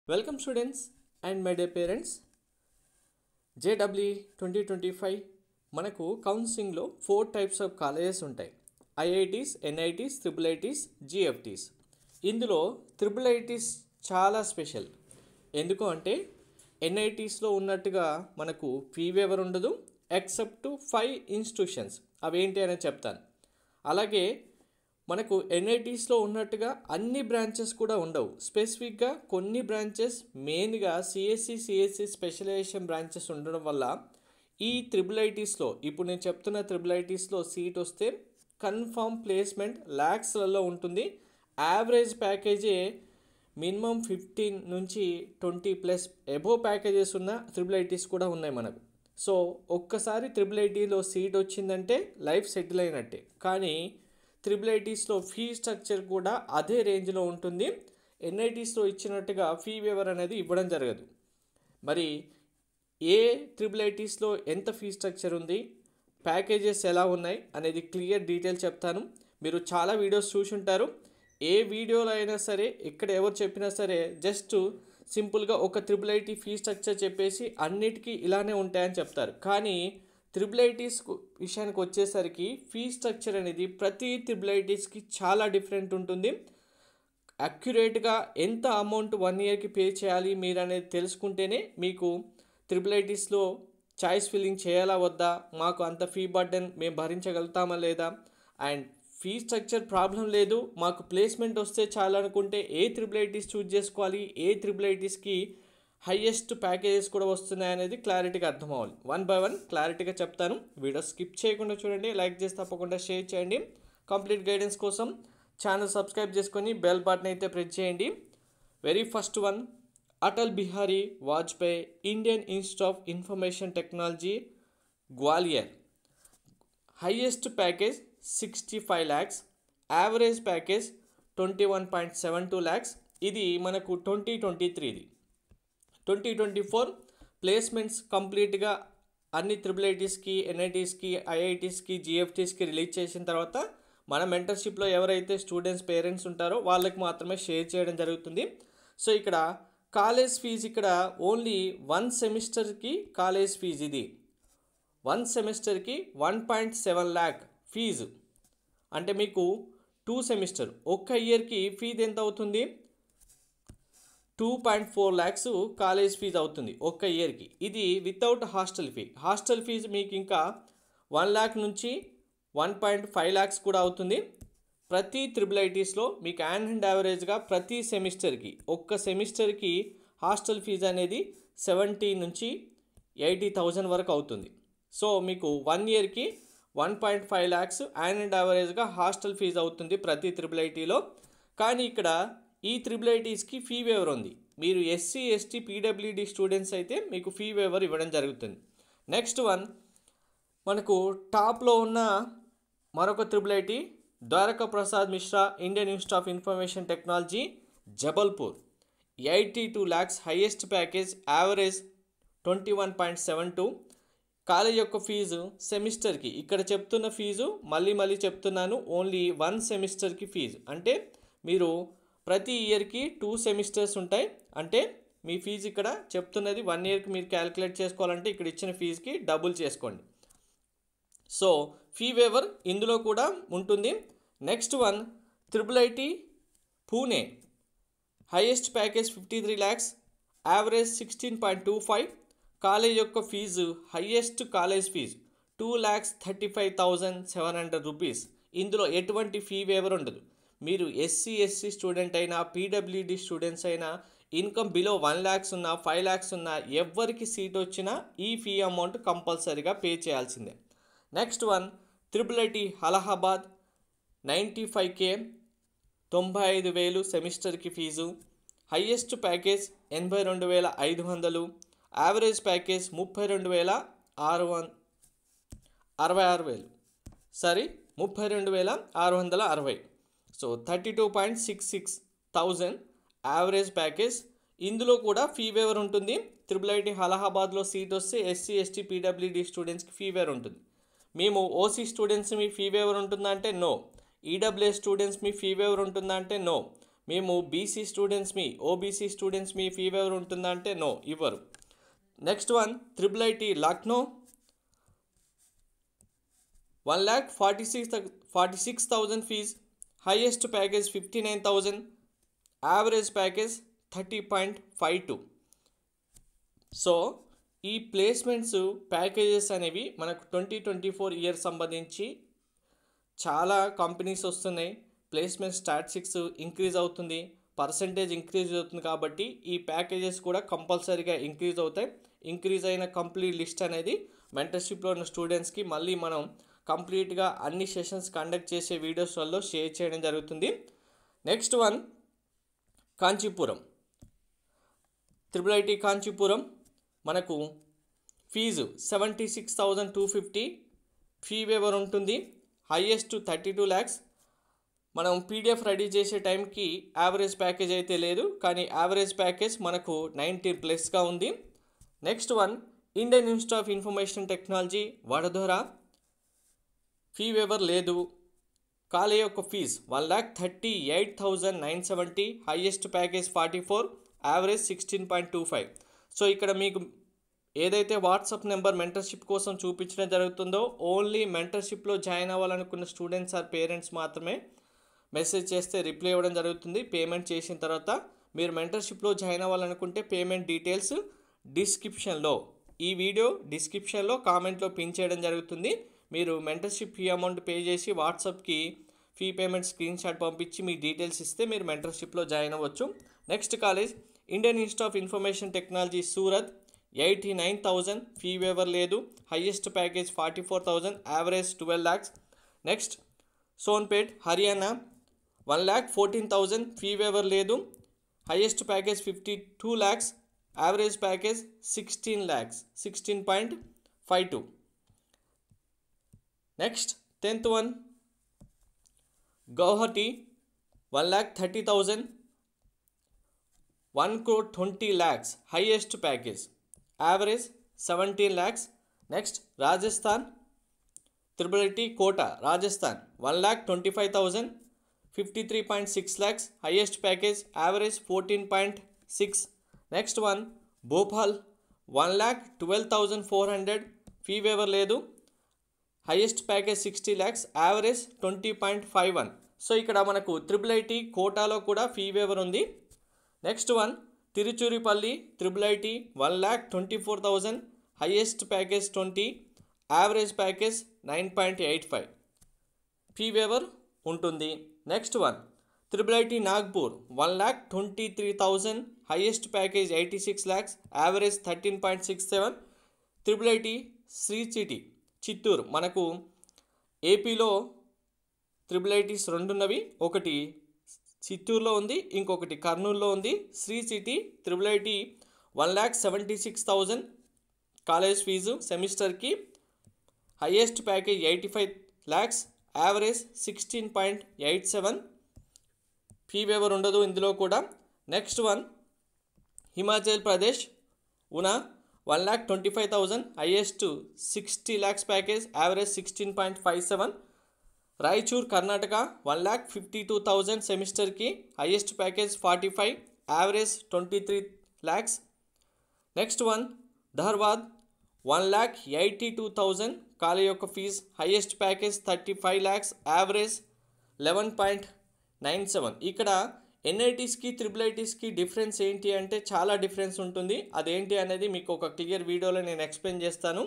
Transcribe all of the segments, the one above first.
Welcome students and my dear parents. JEE 2025 మనకు కౌన్సిలింగ్లో 4 types of colleges ఉంటాయి. IITs, NITs, IIITs, GFTs. ఇందులో IIITs చాలా స్పెషల్. ఎందుకు అంటే ఎన్ఐటీస్లో ఉన్నట్టుగా మనకు ఫీ వేవర్ ఉండదు ఎక్సెప్ట్ 5 ఇన్స్టిట్యూషన్స్. అవేంటి అనేది చెప్తాను. అలాగే మనకు ఎన్ఐటీస్లో ఉన్నట్టుగా అన్ని బ్రాంచెస్ కూడా ఉండవు. స్పెసిఫిక్గా కొన్ని బ్రాంచెస్ మెయిన్గా సిఎస్సి స్పెషలైజేషన్ బ్రాంచెస్ ఉండడం వల్ల ఈ IIITస్లో ఇప్పుడు నేను చెప్తున్న IIITస్లో సీట్ వస్తే కన్ఫర్మ్ ప్లేస్మెంట్ ల్యాక్స్లలో ఉంటుంది. యావరేజ్ ప్యాకేజే మినిమం 15 నుంచి 20+ ఎబో ప్యాకేజెస్ ఉన్న IIITs కూడా ఉన్నాయి మనకు. సో ఒక్కసారి IIITలో సీట్ వచ్చిందంటే లైఫ్ సెటిల్ అయినట్టే. కానీ IIITస్లో ఫీ స్ట్రక్చర్ కూడా అదే రేంజ్లో ఉంటుంది. ఎన్ఐటీస్లో ఇచ్చినట్టుగా ఫీ వేవర్ అనేది ఇవ్వడం జరగదు. మరి ఏ IIITస్లో ఎంత ఫీ స్ట్రక్చర్ ఉంది, ప్యాకేజెస్ ఎలా ఉన్నాయి అనేది క్లియర్ డీటెయిల్ చెప్తాను. మీరు చాలా వీడియోస్ చూసి ఉంటారు. ఏ వీడియోలో అయినా సరే ఇక్కడ ఎవరు చెప్పినా సరే జస్ట్ సింపుల్గా ఒక IIIT ఫీ స్ట్రక్చర్ చెప్పేసి అన్నిటికీ ఇలానే ఉంటాయని చెప్తారు. కానీ IIITs విషయానికి వచ్చేసరికి ఫీ స్ట్రక్చర్ అనేది ప్రతి IIITస్కి చాలా డిఫరెంట్ ఉంటుంది. అక్యురేట్గా ఎంత అమౌంట్ 1 ఇయర్కి పే చేయాలి మీరు అనేది తెలుసుకుంటేనే మీకు IIITస్లో చాయిస్ ఫిల్లింగ్ చేయాలా వద్దా, మాకు అంత ఫీ బర్డెన్ మేము భరించగలుగుతామా లేదా, అండ్ ఫీ స్ట్రక్చర్ ప్రాబ్లం లేదు మాకు ప్లేస్మెంట్ వస్తే చాలనుకుంటే ఏ IIITs చూజ్ చేసుకోవాలి, ఏ IIITస్కి హైయెస్ట్ ప్యాకేజెస్ కూడా వస్తున్నాయి అనేది క్లారిటీగా అర్థం అవ్వాలి. 1 by 1 క్లారిటీగా చెప్తాను. వీడియో స్కిప్ చేయకుండా చూడండి, లైక్ చేసి తప్పకుండా షేర్ చేయండి. కంప్లీట్ గైడెన్స్ కోసం ఛానల్ సబ్స్క్రైబ్ చేసుకొని బెల్ బటన్ అయితే ప్రెస్ చేయండి. Very first one, Atal Bihari Vajpayee Indian Institute of Information technology Gwalior. Highest package 65 lakhs, average package 21.72 lakhs. ఇది మనకు 2023. 2024 ప్లేస్మెంట్స్ కంప్లీట్గా అన్ని IIITస్కి, ఎన్ఐటీస్కి, ఐఐటీస్కి, GFTస్కి రిలీజ్ చేసిన తర్వాత మన మెంటర్షిప్లో ఎవరైతే స్టూడెంట్స్ పేరెంట్స్ ఉంటారో వాళ్ళకి మాత్రమే షేర్ చేయడం జరుగుతుంది. సో ఇక్కడ కాలేజ్ ఫీజు ఇక్కడ ఓన్లీ 1 సెమిస్టర్కి కాలేజ్ ఫీజు ఇది 1 సెమిస్టర్కి 1.7 lakh ఫీజు. అంటే మీకు 2 సెమిస్టర్ ఒక్క ఇయర్కి ఫీజు ఎంత అవుతుంది? 2.4 lakhs కాలేజ్ ఫీజు అవుతుంది ఒక్క ఇయర్కి. ఇది without hostel fee. Hostel fees మీకు ఇంకా 1 lakh నుంచి 1.5 lakhs కూడా అవుతుంది. ప్రతి IIITస్లో మీకు అండ్ యావరేజ్గా ప్రతి సెమిస్టర్కి ఒక్క సెమిస్టర్కి హాస్టల్ ఫీజు అనేది 70 నుంచి 80,000 వరకు అవుతుంది. సో మీకు 1 ఇయర్కి 1.5 lakhs అండ్ యావరేజ్గా హాస్టల్ ఫీజు అవుతుంది ప్రతి IIITలో. కానీ ఇక్కడ ఈ IIITస్కి ఫీ వేవర్ ఉంది. మీరు SC, ST, PWD స్టూడెంట్స్ అయితే మీకు ఫీ వేవర్ ఇవ్వడం జరుగుతుంది. నెక్స్ట్ వన్, మనకు టాప్లో ఉన్న మరొక IIIT Dwaraka Prasad Mishra Indian Institute of Information Technology Jabalpur. 82 lakhs highest package, average 21.72. College యొక్క ఫీజు సెమిస్టర్కి ఇక్కడ చెప్తున్న ఫీజు మళ్ళీ చెప్తున్నాను, ఓన్లీ 1 సెమిస్టర్కి ఫీజు. అంటే మీరు ప్రతి ఇయర్కి 2 సెమిస్టర్స్ ఉంటాయి. అంటే మీ ఫీజు ఇక్కడ చెప్తున్నది 1 ఇయర్కి మీరు క్యాలిక్యులేట్ చేసుకోవాలంటే ఇక్కడ ఇచ్చిన ఫీజుకి డబుల్ చేసుకోండి. సో ఫీ వేవర్ ఇందులో కూడా ఉంటుంది. Next one, IIIT Pune. Highest package 53 lakhs, average 16.25. College యొక్క fees highest college fees 2,35,700 rupees. ఇందులో ఎటువంటి ఫీ వేవర్ ఉండదు. మీరు SC, SC స్టూడెంట్ అయినా, PWD స్టూడెంట్స్ అయినా, ఇన్కమ్ బిలో 1 lakhs ఉన్నా, 5 lakhs ఉన్నా, ఎవరికి సీట్ వచ్చినా ఈ ఫీ అమౌంట్ కంపల్సరీగా పే చేయాల్సిందే. Next one, IIIT Allahabad 95K, 95,000 సెమిస్టర్కి fees. Highest package 82,500, average package 32,660. So 32.66,000 average package. ఇందులో కూడా ఫీ వేవర్ ఉంటుంది. IIIT అలహాబాద్లో సీట్ వస్తే SC, ST, PWD స్టూడెంట్స్కి ఫీ వేవర్ ఉంటుంది. మేము OC స్టూడెంట్స్ మీ ఫీ వేవర్ ఉంటుందా అంటే నో. EWS స్టూడెంట్స్ మీ ఫీ వేవర్ ఉంటుందా అంటే నో. మేము బీసీ స్టూడెంట్స్ మీ ఓబీసీ స్టూడెంట్స్ మీ ఫీ వేవర్ ఉంటుందా అంటే నో, ఇవ్వరు. Next one IIIT Lucknow 1,46,000 fees, highest package 59,000, average package 30.52. So ఈ ప్లేస్మెంట్స్ ప్యాకేజెస్ అనేవి మనకు 2024 ఇయర్ సంబంధించి చాలా కంపెనీస్ వస్తున్నాయి. ప్లేస్మెంట్ స్టాటిస్టిక్స్ ఇంక్రీజ్ అవుతుంది, పర్సంటేజ్ ఇంక్రీజ్ అవుతుంది. కాబట్టి ఈ ప్యాకేజెస్ కూడా కంపల్సరీగా ఇంక్రీజ్ అవుతాయి. ఇంక్రీజ్ అయిన కంప్లీట్ లిస్ట్ అనేది మెంటర్షిప్లో ఉన్న స్టూడెంట్స్కి మళ్ళీ మనం కంప్లీట్గా అన్ని సెషన్స్ కండక్ట్ చేసే వీడియోస్లలో షేర్ చేయడం జరుగుతుంది. Next one Kanchipuram, IIIT Kanchipuram మనకు ఫీజు 76,250 ఫీ వేవర్ ఉంటుంది, హైయెస్ట్ 32 lakhs. మనం పీడిఎఫ్ రెడీ చేసే టైంకి యావరేజ్ ప్యాకేజ్ అయితే లేదు, కానీ యావరేజ్ ప్యాకేజ్ మనకు 90+ ఉంది. Next one Indian Institute of Information Technology Vadodara, fee waiver లేదు. కాలేజ్ యొక్క fees 1,38,970, highest package 44, average 16.25. So ఇక్కడ మీకు ఏదైతే వాట్సాప్ నెంబర్ మెంటర్షిప్ కోసం చూపించడం జరుగుతుందో ఓన్లీ మెంటర్షిప్లో జాయిన్ అవ్వాలనుకున్న స్టూడెంట్స్ ఆర్ పేరెంట్స్ మాత్రమే మెసేజ్ చేస్తే రిప్లై ఇవ్వడం జరుగుతుంది. పేమెంట్ చేసిన తర్వాత మీరు మెంటర్షిప్లో జాయిన్ అవ్వాలనుకుంటే పేమెంట్ డీటెయిల్స్ డిస్క్రిప్షన్లో, ఈ వీడియో డిస్క్రిప్షన్లో కామెంట్లో పిన్ చేయడం జరుగుతుంది. మీరు మెంటర్షిప్ ఫీ అమౌంట్ పే చేసి వాట్సాప్కి ఫీ పేమెంట్ స్క్రీన్ షాట్ పంపించి మీ డీటెయిల్స్ ఇస్తే మీరు మెంటర్షిప్లో జాయిన్ అవ్వచ్చు. Next college Indian Institute of Information Technology Surat 89,000 fee waiver లేదు, highest package 44,000, average 12 lakhs. Next Sonepat Haryana 1,14,000 fee waiver లేదు, highest package 52 lakhs, average package 16 lakhs 16.52. Next 10th one Guwahati 1,30,000 1,20 lakhs, highest package, average 17 lakhs. Next Rajasthan IIIT Kota Rajasthan 1,25,000 53.6 lakhs, highest package, average 14.6. Next one Bhopal 1,12,400 fee waiver లేదు, highest package 60 lakhs, average 20.51. So ఇక్కడ మనకు IIIT కోటాలో కూడా fee waiver ఉంది. Next one Tiruchirappalli IIIT 1,24,000, highest package 20, average package 9.85 fee waiver ఉంటుంది. Next one IIIT Nagpur 1,23,000, highest package 86 lakhs, average 13.67. IIIT Sri City Chittoor మనకు ఏపీలో IIITs రెండు ఉన్నవి, ఒకటి చిత్తూరులో ఉంది, ఇంకొకటి కర్నూలులో ఉంది. Sri City IIIT 1,76,000 college fees సెమిస్టర్కి, highest package 85 lakhs, average 16.87 fee waiver ఉండదు ఇందులో కూడా. Next one Himachal Pradesh Una 1,25,000, highest 60 lakhs package, average 16.57. Raichur Karnataka 1,52,000 సెమిస్టర్కి, highest package 45, average 23 lakhs. Next one Dharwad 1,82,000 college యొక్క fees, highest package 35 lakhs, average 11.97. ఇక్కడ ఎన్ఐటీస్కి IIITస్కి డిఫరెన్స్ ఏంటి అంటే చాలా డిఫరెన్స్ ఉంటుంది. అదేంటి అనేది మీకు ఒక క్లియర్ వీడియోలో నేను ఎక్స్ప్లెయిన్ చేస్తాను.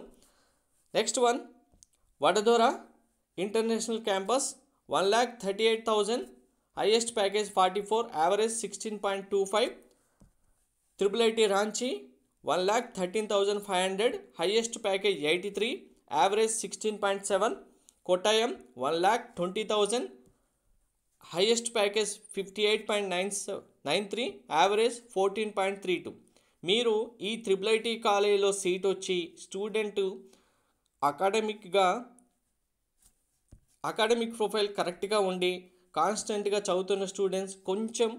Next one Vadodara international campus 1,38,000, highest package 44, average 16.25. IIIT Ranchi 1,13,500, highest package 83, average 16.7. Kottayam 1,20,000, highest package 58.93, average 14.32. మీరు ఈ IIIT కాలేజీలో సీట్ వచ్చి స్టూడెంట్ అకాడమిక్ ప్రొఫైల్ కరెక్ట్గా ఉండి కాన్స్టెంట్గా చదువుతున్న స్టూడెంట్స్ కొంచెం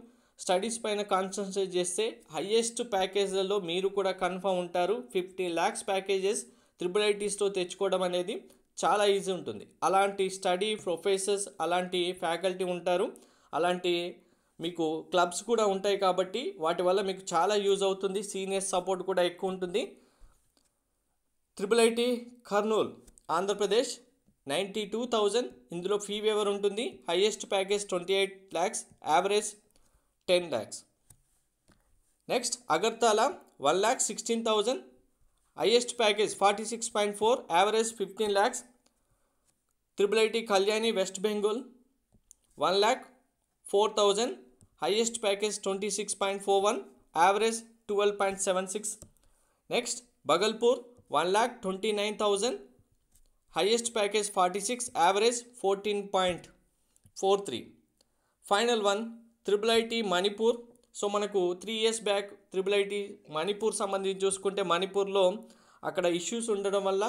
స్టడీస్ పైన కాన్సన్ట్రేట్ చేస్తే హైయెస్ట్ ప్యాకేజ్లలో మీరు కూడా కన్ఫర్మ్ ఉంటారు. 50 lakhs ప్యాకేజెస్ IIITస్లో తెచ్చుకోవడం అనేది చాలా ఈజీ ఉంటుంది. అలాంటి స్టడీ ప్రొఫెసర్స్ అలాంటి ఫ్యాకల్టీ ఉంటారు. అలాంటి మీకు క్లబ్స్ కూడా ఉంటాయి కాబట్టి వాటి వల్ల మీకు చాలా యూజ్ అవుతుంది. సీనియర్స్ సపోర్ట్ కూడా ఎక్కువ ఉంటుంది. IIIT కర్నూల్ ఆంధ్రప్రదేశ్ 92,000 ఇందులో ఫీ వేవర్ ఉంటుంది. Highest package 28 lakhs, average 10 lakhs. Next Agartala 1,16,000, highest package 46.4, average 15 lakhs. IIIT Kalyani west Bengal 1,04,000, highest package 26.41, average 12.76. Next Bhagalpur 1,29,000, highest package 46, average 14.43. Final one IIIT Manipur. So మనకు 3 years బ్యాక్ IIIT మణిపూర్ సంబంధించి చూసుకుంటే మణిపూర్లో అక్కడ ఇష్యూస్ ఉండడం వల్ల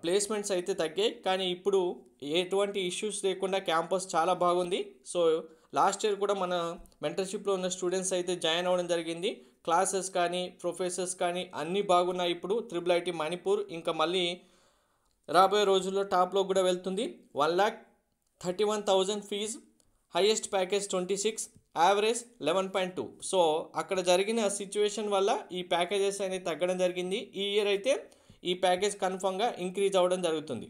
ప్లేస్మెంట్స్ అయితే తగ్గాయి. కానీ ఇప్పుడు ఎటువంటి ఇష్యూస్ లేకుండా క్యాంపస్ చాలా బాగుంది. సో లాస్ట్ ఇయర్ కూడా మన మెంటర్షిప్లో ఉన్న స్టూడెంట్స్ అయితే జాయిన్ అవ్వడం జరిగింది. క్లాసెస్ కానీ ప్రొఫెసర్స్ కానీ అన్నీ బాగున్నాయి. ఇప్పుడు IIIT మణిపూర్ ఇంకా మళ్ళీ రాబోయే రోజుల్లో టాప్లో కూడా వెళ్తుంది. 1,31,000 fees, highest package 26, average 11.2. So అక్కడ జరిగిన సిచ్యువేషన్ వల్ల ఈ ప్యాకేజెస్ అనేది తగ్గడం జరిగింది. ఈ ఇయర్ అయితే ఈ ప్యాకేజ్ కన్ఫర్మ్గా ఇంక్రీజ్ అవ్వడం జరుగుతుంది.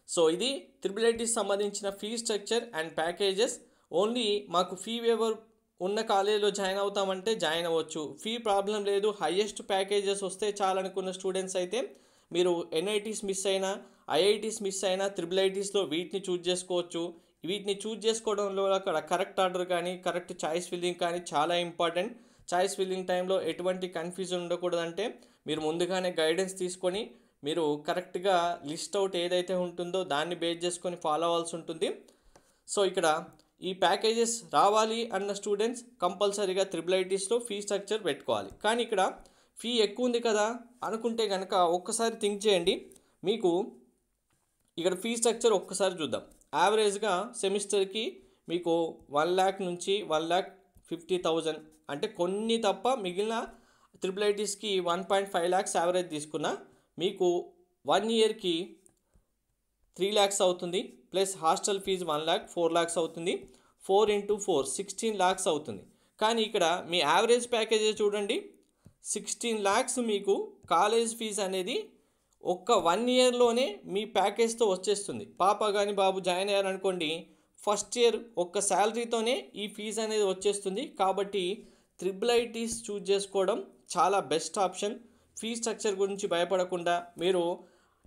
సో ఇది IIIT సంబంధించిన fee structure and packages. Only మాకు ఫీ వేవర్ ఉన్న కాలేజీలో జాయిన్ అవుతామంటే జాయిన్ అవ్వచ్చు. ఫీ ప్రాబ్లం లేదు. హైయెస్ట్ ప్యాకేజెస్ వస్తే చాలనుకున్న స్టూడెంట్స్ అయితే మీరు NITs మిస్ అయినా, IITs మిస్ అయినా IIITsలో వీటిని చూజ్ చేసుకోవచ్చు. వీటిని చూజ్ చేసుకోవడంలో అక్కడ కరెక్ట్ ఆర్డర్ కానీ కరెక్ట్ చాయిస్ ఫిల్లింగ్ కానీ చాలా ఇంపార్టెంట్. చాయిస్ ఫిల్లింగ్ టైంలో ఎటువంటి కన్ఫ్యూజన్ ఉండకూడదంటే మీరు ముందుగానే గైడెన్స్ తీసుకొని మీరు కరెక్ట్గా లిస్ట్ అవుట్ ఏదైతే ఉంటుందో దాన్ని బేస్ చేసుకొని ఫాలో అవ్వాల్సి ఉంటుంది. సో ఇక్కడ ఈ ప్యాకేజెస్ రావాలి అన్న స్టూడెంట్స్ కంపల్సరీగా IIITsలో ఫీ స్ట్రక్చర్ పెట్టుకోవాలి. కానీ ఇక్కడ ఫీ ఎక్కువ ఉంది కదా అనుకుంటే కనుక ఒక్కసారి థింక్ చేయండి. మీకు ఇక్కడ ఫీ స్ట్రక్చర్ ఒక్కసారి చూద్దాం. యావరేజ్గా సెమిస్టర్కి మీకు 1 lakh నుంచి 1,50,000 అంటే కొన్ని తప్ప మిగిలిన IIITsకి 1.5 lakhs యావరేజ్ తీసుకున్నా మీకు 1 yearకి 3 lakhs అవుతుంది. Plus hostel fees 1 lakh 4 lakhs అవుతుంది. 4 into 4 16 lakhs అవుతుంది. కానీ ఇక్కడ మీ యావరేజ్ ప్యాకేజ్ చూడండి, 16 lakhs మీకు కాలేజ్ ఫీజు అనేది ఒక్క 1 yearలోనే మీ ప్యాకేజ్తో వచ్చేస్తుంది. పాప కానీ బాబు జాయిన్ అయ్యారనుకోండి, ఫస్ట్ ఇయర్ ఒక్క శాలరీతోనే ఈ ఫీజు అనేది వచ్చేస్తుంది. కాబట్టి IIITs చూజ్ చేసుకోవడం చాలా బెస్ట్ ఆప్షన్. ఫీ స్ట్రక్చర్ గురించి భయపడకుండా మీరు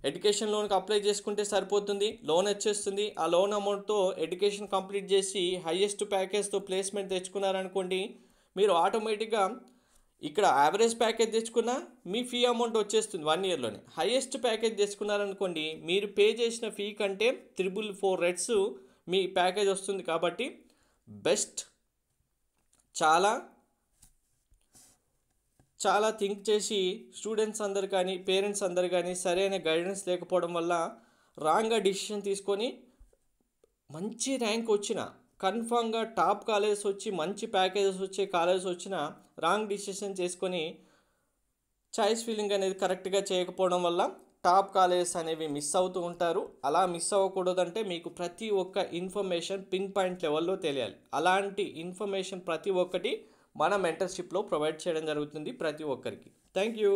ఎడ్యుకేషన్ లోన్కి అప్లై చేసుకుంటే సరిపోతుంది. లోన్ వచ్చేస్తుంది. ఆ లోన్ అమౌంట్తో ఎడ్యుకేషన్ కంప్లీట్ చేసి హైయెస్ట్ ప్యాకేజ్తో ప్లేస్మెంట్ తెచ్చుకున్నారనుకోండి, మీరు ఆటోమేటిక్గా ఇక్కడ యావరేజ్ ప్యాకేజ్ తెచ్చుకున్నా మీ ఫీ అమౌంట్ వచ్చేస్తుంది 1 yearలోనే. హైయెస్ట్ ప్యాకేజ్ తెచ్చుకున్నారనుకోండి, మీరు పే చేసిన ఫీ కంటే 4 రెట్స్ మీ ప్యాకేజ్ వస్తుంది. కాబట్టి బెస్ట్. చాలా థింక్ చేసి స్టూడెంట్స్ అందరు కానీ పేరెంట్స్ అందరు కానీ సరైన గైడెన్స్ లేకపోవడం వల్ల రాంగ్గా డిసిషన్ తీసుకొని మంచి ర్యాంక్ వచ్చిన కన్ఫామ్గా టాప్ కాలేజెస్ వచ్చి మంచి ప్యాకేజెస్ వచ్చే కాలేజెస్ వచ్చిన రాంగ్ డిసిషన్ చేసుకొని చాయిస్ ఫిల్లింగ్ అనేది కరెక్ట్గా చేయకపోవడం వల్ల టాప్ కాలేజెస్ అనేవి మిస్ అవుతూ ఉంటారు. అలా మిస్ అవ్వకూడదంటే మీకు ప్రతి ఒక్క ఇన్ఫర్మేషన్ పిన్ పాయింట్ లెవెల్లో తెలియాలి. అలాంటి ఇన్ఫర్మేషన్ ప్రతి ఒక్కటి మన మెంటర్షిప్లో ప్రొవైడ్ చేయడం జరుగుతుంది ప్రతి ఒక్కరికి. Thank you.